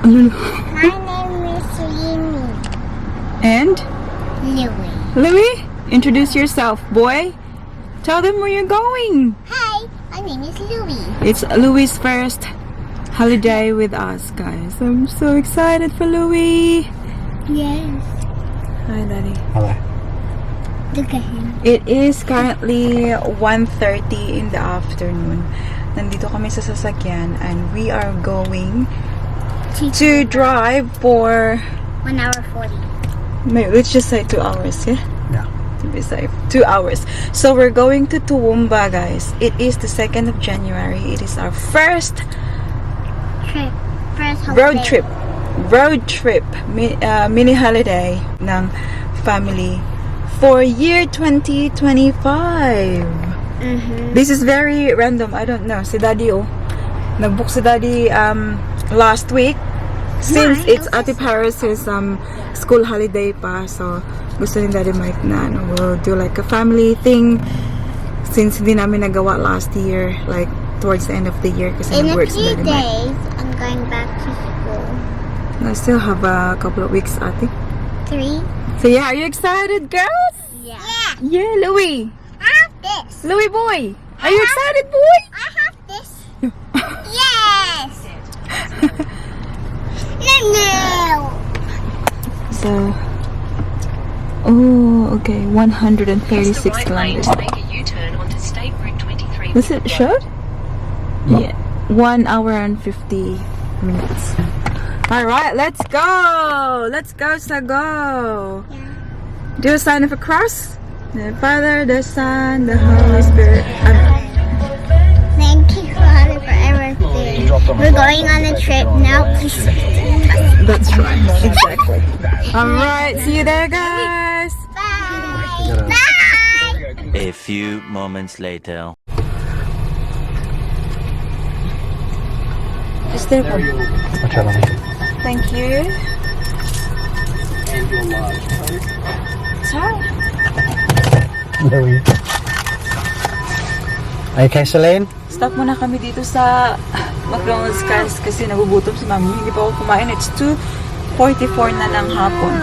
My name is Yimi. And? Louis. Louis? Introduce yourself, boy. Tell them where you're going. Hi, my name is Louis. It's Louis' first holiday with us, guys. I'm so excited for Louis. Yes. Hi, Daddy. Hello. Look at him. It is currently 1:30 in the afternoon. Nandito kami sa sasakyan and we are going to drive for 1 hour 40. let's just say 2 hours, yeah? Yeah. To be safe. 2 hours. So we're going to Toowoomba, guys. It is the 2nd of January. It is our first Trip. First road holiday. trip. Mini holiday ng family for year 2025. This is very random. I don't know. Si Daddy, nagbook si Daddy last week. Since it's Ate Paris' school holiday pa, so gusto ni Daddy Mike na we'll do like a family thing since hindi namin nagawa last year, like towards the end of the year kasi In a nag-work si few Daddy Mike. days, I'm going back to school. I still have a couple of weeks, Ate. 3? So yeah, are you excited, girls? Yeah. Yeah, Louis. I have this. Louis boy. Are you excited, boy? I have this. Yes. No. So, okay, 136 kilometers. Make a U-turn onto State Route 23. Was it showed? Yeah, 1 hour and 50 minutes. All right, let's go. Let's go, Sago. Do a sign of a cross. The Father, the Son, the Holy Spirit. Thank you, Father, for everything. We're going on a trip now. That's right, exactly. All right, see you there, guys. Bye. Bye. A few moments later. Is there one? Whichever. Thank you. Sorry. Louis. Okay, Celine? Stop muna kami dito sa McDonald's guys kasi nagugutom si Mami. Hindi pa ako kumain. It's 2:44 na ng hapon.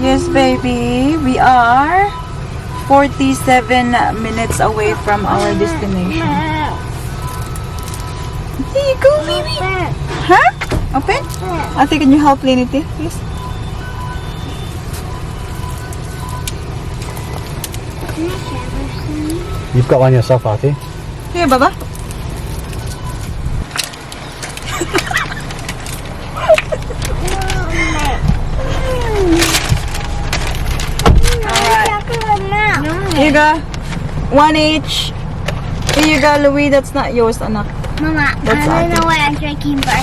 Yes, baby. We are 47 minutes away from our destination. There you go, baby. Huh? Open? Ate, can you help Linity, please? You've got one yourself, Artie. Here, Baba. Here you go. One each. Here you go, Louis. That's not yours, anak. Mama, That's I don't know Ate. what I'm drinking, but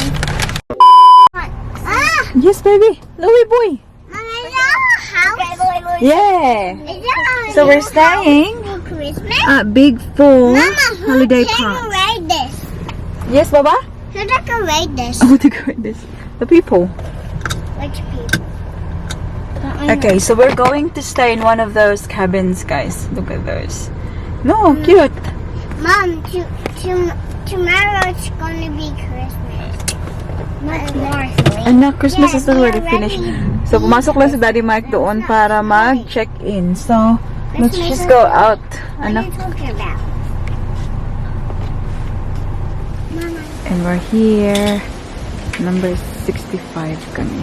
Yes, baby. Louis boy. Mama, is that a house? Yeah. Is that a So we're new staying house for Christmas? at Big Four Mama, who Holiday Park. decorated this? Yes, Baba? Who decorated this? Who decorated this? The people. Which people? Okay, so we're going to stay in one of those cabins, guys. Look at those. No, cute. Mom, tomorrow it's gonna be Christmas. Not tomorrow. Anak, Christmas is Yeah, already we're finished. ready. So, pumasok lang si Daddy Mike doon para mag-check-in. So, let's make just us- go out. What are Anak. you talking about? Mama. And we're here. Number 65 kami.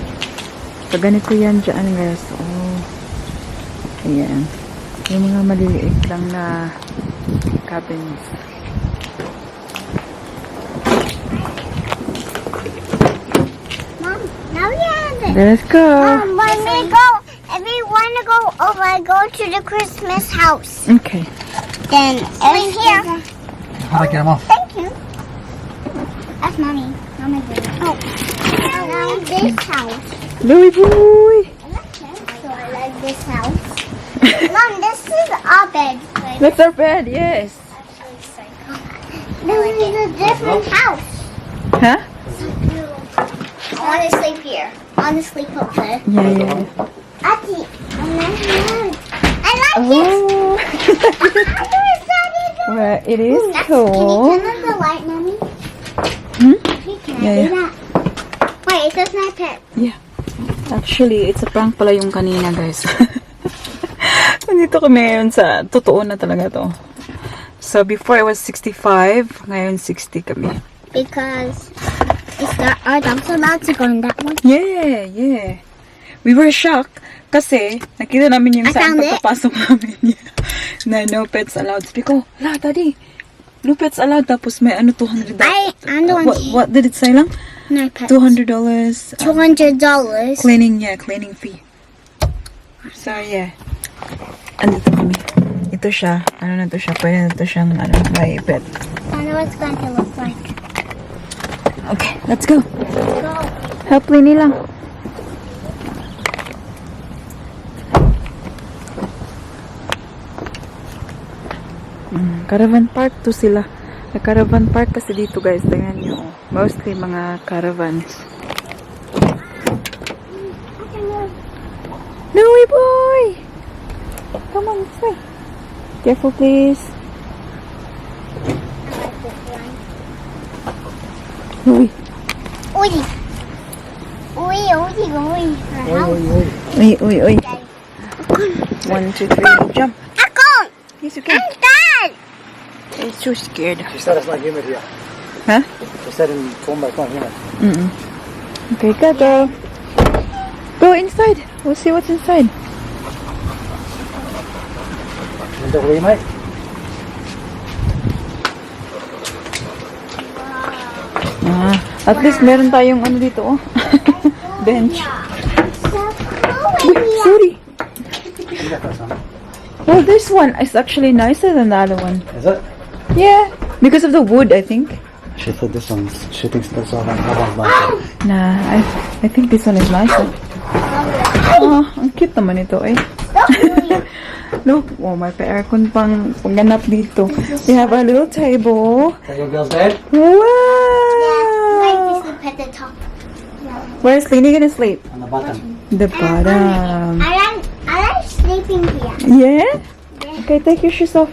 So, ganito yan dyan, guys. Oh. Ayan. Yung mga maliliit lang na cabins. Mom, now we have it. Let's go. When we go, if we want to go over, go to the Christmas house. Okay. Then, over here. How do I get them off? Thank you. That's mommy. Mommy. Oh. Now this house. Louis boy. So I like this house. Mom, this is our bed. That's our bed, yes. This is a different house. Huh? I want to sleep here. I want to sleep up there. Yeah. Auntie, I like this. Oh. How do I start it? Well, it is Can you cool. turn on the light, mommy? Hmm? Can Yeah, I do yeah. that? It says my pet. Yeah. Actually, it's a prank pala yung kanina, guys. Nandito kami ngayon sa totoo na talaga to. So, before it was 65, ngayon 60 kami. Because our dogs are allowed to go in that one. Yeah, yeah. We were shocked kasi nakita namin yung I saan found it. pagkapasok namin na no pets allowed. Sabi ko, la, daddy, no pets allowed. Tapos may ano, $200. I'm the one. What did it say lang? No pets. $200. $200. Cleaning fee. So, yeah. Andito kami. Ito siya. Ano na to siya? Pwede na to siyang, may pet. I know what it's going to look like. Okay, let's go. Let's go. Help Lini lang. Caravan park to sila. Sa caravan park kasi dito, guys. Tingnan nyo. Mostly mga caravans. Louie boy! Come on, this way. Careful, please. Louie. Oi. Oi, oi, oi. Oi. 1, 2, 3, jump. Akon! Yes, you can. I'm dad! He's too scared. She said it's not humid here. Huh? She said in Cornwall it's not humid. Okay, go. Go inside. We'll see what's inside. Is that wee, mate? At least meron tayong ano dito, oh. Bench. Uy, sorry. You got that, son. Well, this one is actually nicer than the other one. Is it? Yeah, because of the wood, I think. She said this one's, she thinks this one's nicer. Nah, I think this one is nicer. Oh, ang cute naman ito, eh. Look, oh, may pa-aircon pang ganap dito. We have a little table. Is that your girl's bed? Wow! Like to sleep at the top. Where's Lini gonna sleep? On the bottom. The bottom. I like sleeping here. Yeah? Okay, take your shoes off.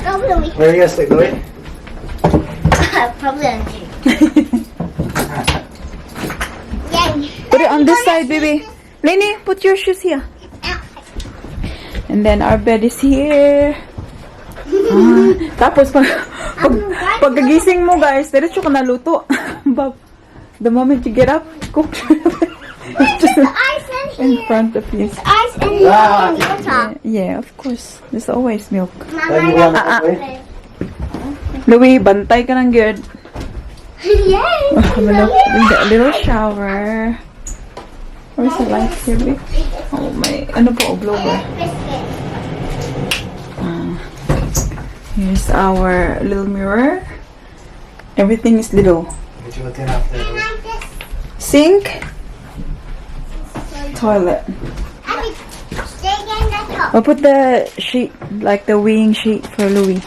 Go, Louie. Where are you gonna sleep, Louie? Probably on you. Yay. Put it on this side, baby. Lini, put your shoes here. And then our bed is here. Tapos pagkagising mo, guys, diretso ka na luto. Bob, the moment you get up, cook. Just The ice in in here. front of you. Ice in Ah. the top. Yeah, of course. There's always milk. Then you go on the way. Louie, bantay ka ng good. Yay. A little shower. Where's the light here, babe? Oh, may, ano po, blower. Here's our little mirror. Everything is little. Get you a tin up there, Louie. Like this. Sink. Toilet. I mean, stay in the top. I'll put the sheet, like the wing sheet for Louie.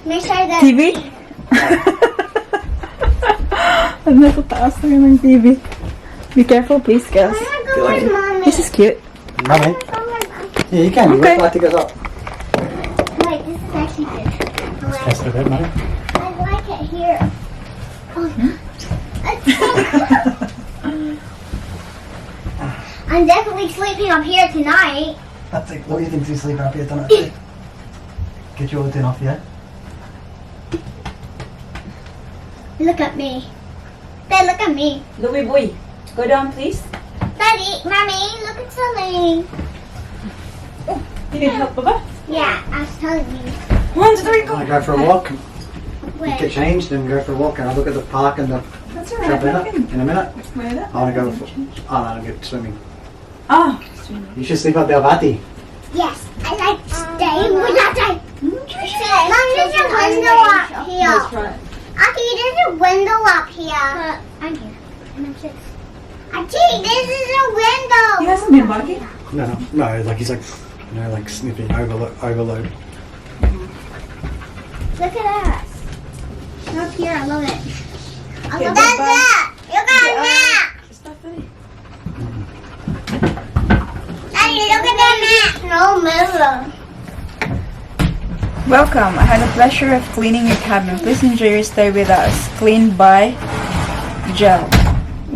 Make sure that TV? Nasa taas na yun ng TV. Be careful, please, girls. I'm gonna go with mommy. This is cute. Mummy? Oh my God. Yeah, you can. Okay. You like to go up. Wait, this is actually good. Test a bit, Mummy. I like it here. Oh. I'm definitely sleeping up here tonight. I think, what do you think to sleep up here tonight? Get your tin off, yeah? Look at me. Dad, look at me. Louie boy, go down, please. Daddy, Mommy, look at Celine. You need help, Baba? Yeah, I was telling you. 1, 2, 3, go. Want to go for a walk? Wait. Get changed and go for a walk and I'll look at the park and the That's alright. trampoline in a minute. Where that? I want to go for, oh, no, I'll get swimming. Ah. You should sleep up there, Vati. Yes, I like staying with that. Mom, there's a window up here. That's right. Auntie, there's a window up here. I'm here. And I'm 6. Auntie, this is a window. He hasn't been barking. No, like he's like, you know, like sniffing overload. Look at us. Up here, I love it. I Okay, love bye-bye. that. You got a map. Daddy, look at that map. No mirror. Welcome. I had the pleasure of cleaning your cabin. Please enjoy your stay with us. Cleaned by Gel.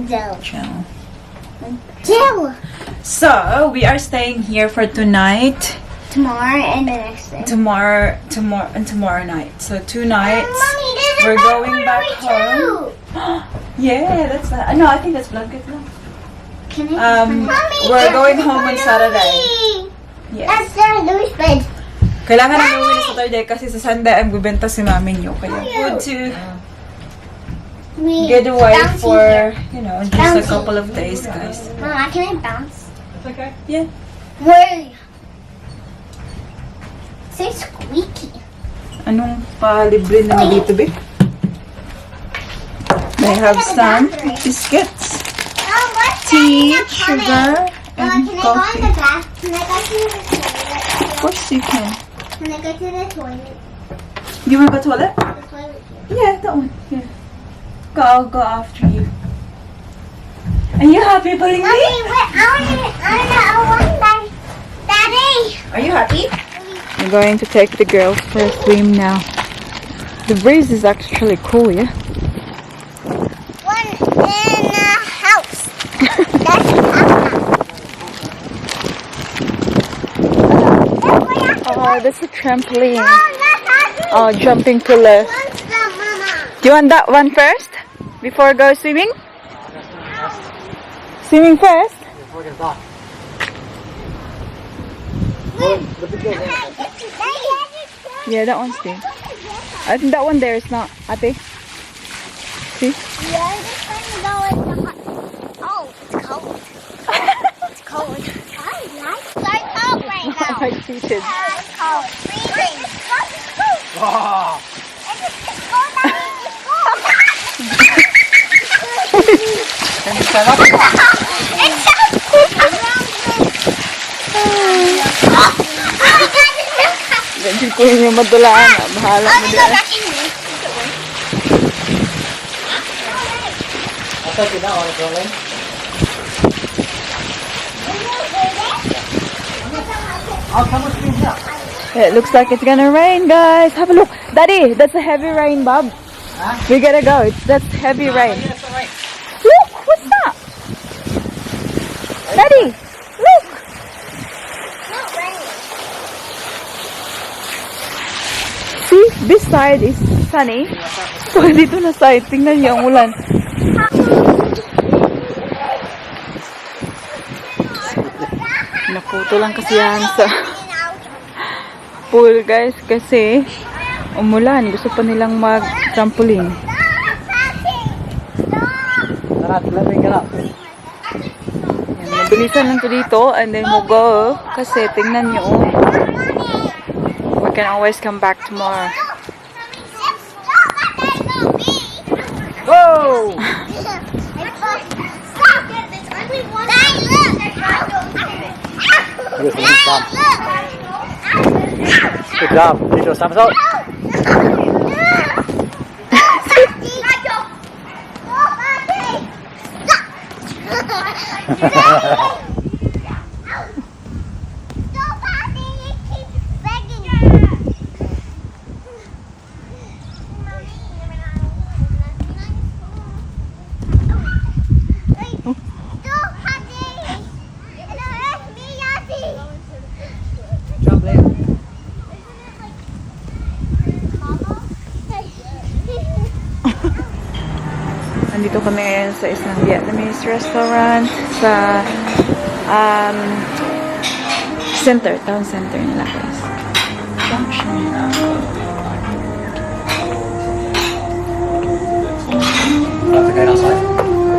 Gel. Gel. Gel. So, we are staying here for tonight. Tomorrow and the next day. Tomorrow night. So 2 nights. Mommy, there's a We're bed going for back me home. too. Yeah, that's that. No, I think that's blanket. No. Can I Mommy, We're there's going a home on bed. Saturday. Yes. That's Sarah Louis' bed. Kailangan na uwi na Saturday kasi sa Sunday ang bibenta si mami niyo. Kaya good to get away for, you know, just a couple of days, guys. Mama, can I bounce? Okay. Yeah. Wait. So squeaky. Anong palibre na dito, be? They have some biscuits, tea, sugar, and Can I go in coffee. the bath? Can I go to the toilet? Of course you can. Can I go to the toilet? You want to go toilet? The toilet here. Yeah, that one. Yeah. I'll go after you. Are you happy, pulling Mommy, me? wait, I want that. Daddy. Are you happy? I'm going to take the girls for a swim now. The breeze is actually cool, yeah? One in a house. That's Oh, that's a trampoline. that's Oh, jumping puller. What's that, Mama? Do you want that one first? Before go swimming? Swimming first? Yeah, that one's good. I think that one there is not. Ate? See? Yeah, I'm just trying to go in the hot. Oh, it's cold. It's cold. I like so cold right now. I cheated. It's cold. Freezing. It's cold. It's cold. It's cold down in the school. Can you stand up? It's so Hindi ko yung madulaan. Bahala mo din. It looks like it's gonna rain, guys. Have a look. Daddy, that's a heavy rain, Bob. We gotta go. That's heavy rain. Look, what's that? Daddy, look. See, this side is sunny. So, dito na side, tingnan niyo ang ulan. Nakuto lang kasi yan sa pool, guys, kasi umulan. Gusto pa nilang mag-trampoline. Yan, mabilisan lang to dito and then we'll go kasi tingnan nyo, we can always come back tomorrow. Whoa! Good job. Did you do a somersault? Nandito kami ngayon sa isang Vietnamese restaurant sa center, town center nila, guys. Junction. That's okay outside.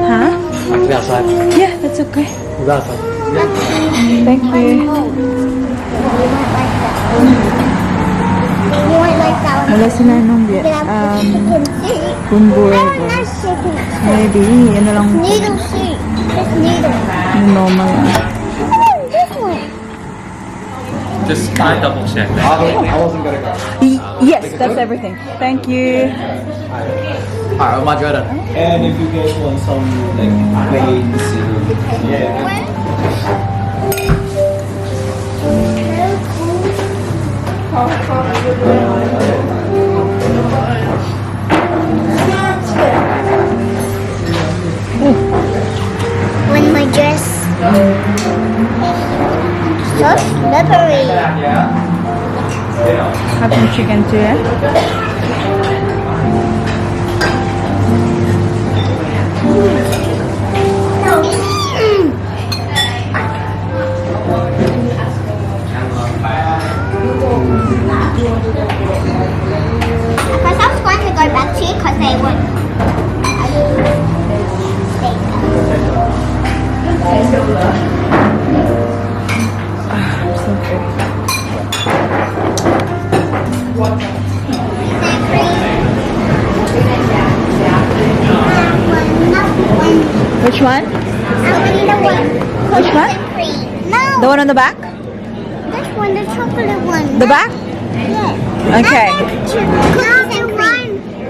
Huh? I can be outside. Yeah, that's okay. We'll go outside. Thank you. You want like that one? Wala sila nung burgers. Maybe, yun na lang Needle soup. It's needle. normal. This one. Just kind of double check. I wasn't gonna go. Yes, that's everything. Thank you. Alright, well, my Jordan. And if you guys want some like plain cereal, yeah. Have some chicken too, eh? Because I was going to go back to you because they would. So good. Which one? Which one? No. The one on the back? This one, the chocolate one. The back? Yeah. Okay.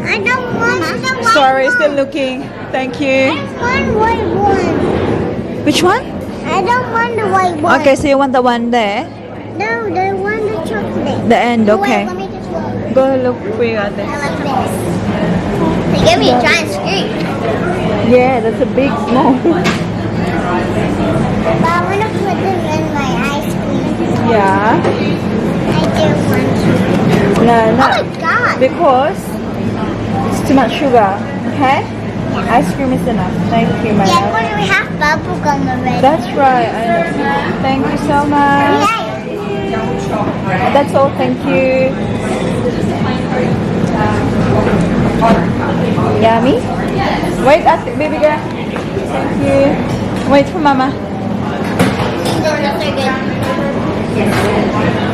I don't want the white Sorry, one. still looking. Thank you. I want white one. Which one? I don't want the white one. Okay, so you want the one there? No, the one the chocolate. The end, okay. Wait, let me just look. Go look for you at I there. like this. They gave me a giant scoop. Yeah, that's a big smoke. But I want to put them in my ice cream. Yeah. I do want to. No, Oh no. my god. Because it's too much sugar. Okay? Ice cream is enough. Thank you, my Yeah, love. because we have bubble gum already. That's right. I know. Thank you so much. Yay. That's all. Thank you. Yummy. Wait, baby girl. Thank you. Wait for mama. Those are good.